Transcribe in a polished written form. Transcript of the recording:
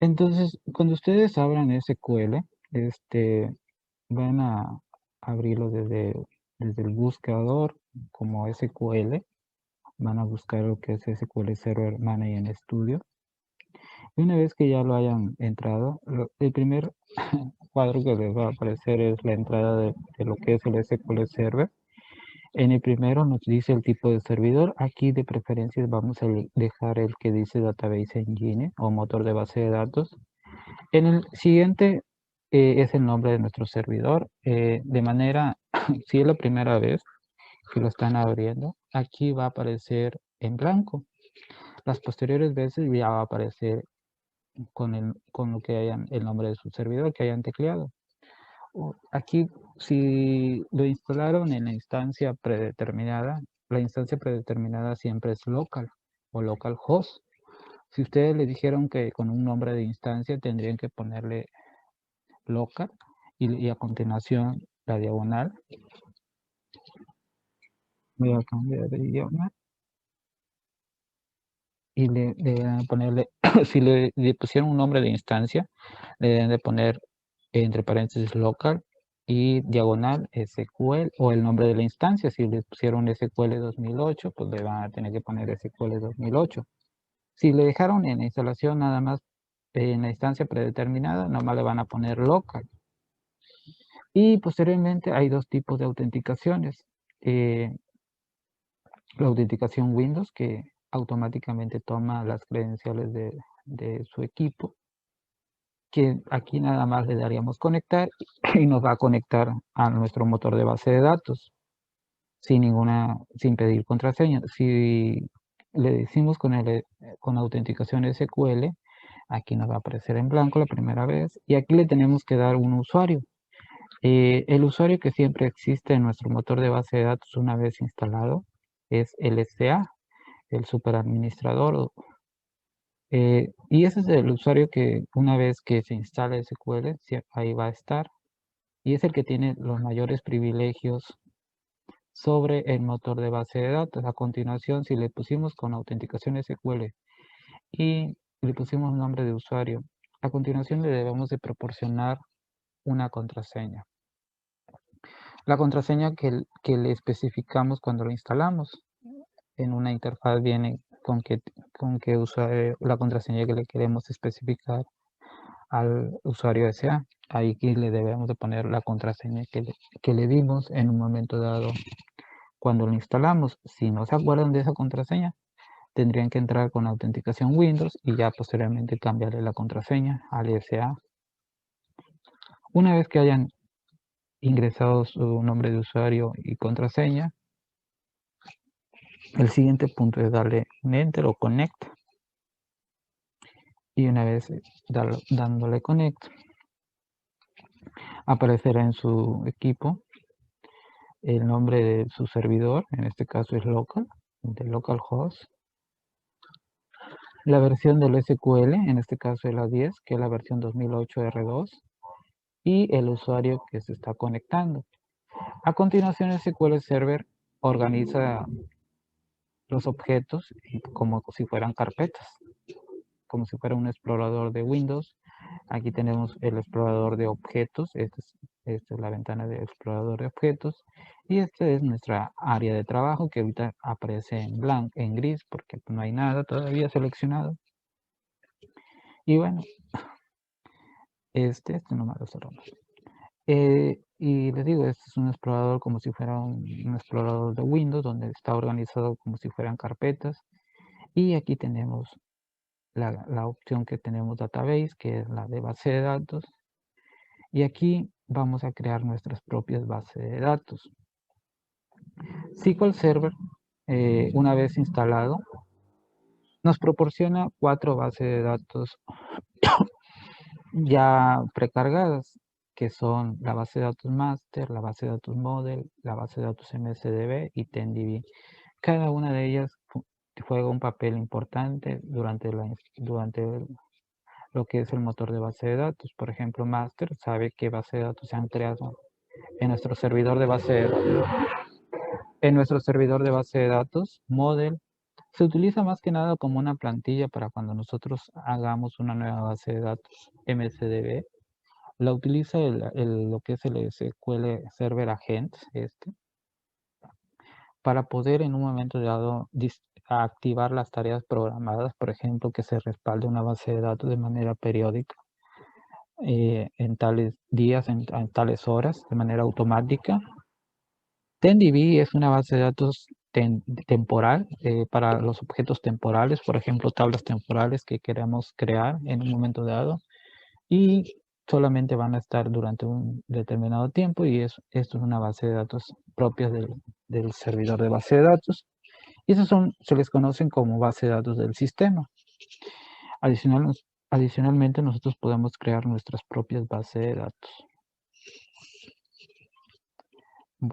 Entonces, cuando ustedes abran SQL, van a abrirlo desde el buscador como SQL. Van a buscar lo que es SQL Server Manager Studio. Y una vez que ya lo hayan entrado, el primer cuadro que les va a aparecer es la entrada de lo que es el SQL Server. En el primero nos dice el tipo de servidor. Aquí de preferencia vamos a dejar el que dice Database Engine o motor de base de datos. En el siguiente es el nombre de nuestro servidor. De manera, si es la primera vez que lo están abriendo, aquí va a aparecer en blanco. Las posteriores veces ya va a aparecer con lo que hayan el nombre de su servidor que hayan tecleado. Aquí, si lo instalaron en la instancia predeterminada siempre es local o localhost. Si ustedes le dijeron que con un nombre de instancia tendrían que ponerle local y a continuación la diagonal. Voy a cambiar de idioma y le deben ponerle, si le pusieron un nombre de instancia, le deben de poner entre paréntesis local y diagonal SQL o el nombre de la instancia. Si le pusieron SQL 2008, pues le van a tener que poner SQL 2008. Si le dejaron en la instalación nada más en la instancia predeterminada, nomás le van a poner local. Y posteriormente hay dos tipos de autenticaciones. La autenticación Windows, que automáticamente toma las credenciales de su equipo, que aquí nada más le daríamos conectar y nos va a conectar a nuestro motor de base de datos sin pedir contraseña. Si le decimos con autenticación SQL, aquí nos va a aparecer en blanco la primera vez y aquí le tenemos que dar un usuario. El usuario que siempre existe en nuestro motor de base de datos una vez instalado es LSA, el superadministrador. Y ese es el usuario que una vez que se instala SQL, ahí va a estar. Y es el que tiene los mayores privilegios sobre el motor de base de datos. A continuación, si le pusimos con autenticación SQL y le pusimos nombre de usuario, a continuación le debemos de proporcionar una contraseña. La contraseña que le especificamos cuando lo instalamos. En una interfaz viene con qué usuario, la contraseña que le queremos especificar al usuario SA. Ahí le debemos de poner la contraseña que le dimos en un momento dado cuando lo instalamos. Si no se acuerdan de esa contraseña, tendrían que entrar con autenticación Windows y ya posteriormente cambiarle la contraseña al SA. Una vez que hayan ingresado su nombre de usuario y contraseña, el siguiente punto es darle un Enter o Connect. Y una vez dándole Connect, aparecerá en su equipo el nombre de su servidor, en este caso es local, de localhost. La versión del SQL, en este caso es la 10, que es la versión 2008 R2. Y el usuario que se está conectando. A continuación, el SQL Server organiza los objetos como si fueran carpetas, como si fuera un explorador de Windows. Aquí tenemos el explorador de objetos, esta es la ventana de explorador de objetos, y esta es nuestra área de trabajo que ahorita aparece en blanco, en gris, porque no hay nada todavía seleccionado. Y bueno, nomás lo cerramos. Y les digo, este es un explorador como si fuera un explorador de Windows, donde está organizado como si fueran carpetas. Y aquí tenemos la opción que tenemos Database, que es la de base de datos. Y aquí vamos a crear nuestras propias bases de datos. SQL Server, una vez instalado, nos proporciona 4 bases de datos ya precargadas, que son la base de datos master, la base de datos model, la base de datos MSDB y TenDB. Cada una de ellas juega un papel importante durante lo que es el motor de base de datos. Por ejemplo, master sabe qué base de datos se han creado en nuestro servidor de base de datos. En nuestro servidor de base de datos, model Se utiliza más que nada como una plantilla para cuando nosotros hagamos una nueva base de datos MSDB. La utiliza lo que es el SQL Server Agent, para poder en un momento dado activar las tareas programadas, por ejemplo, que se respalde una base de datos de manera periódica, en tales días, en tales horas, de manera automática. TenDB es una base de datos temporal para los objetos temporales, por ejemplo, tablas temporales que queremos crear en un momento dado y solamente van a estar durante un determinado tiempo y esto es una base de datos propias del servidor de base de datos. Y esos se les conocen como base de datos del sistema. Adicionalmente, nosotros podemos crear nuestras propias bases de datos.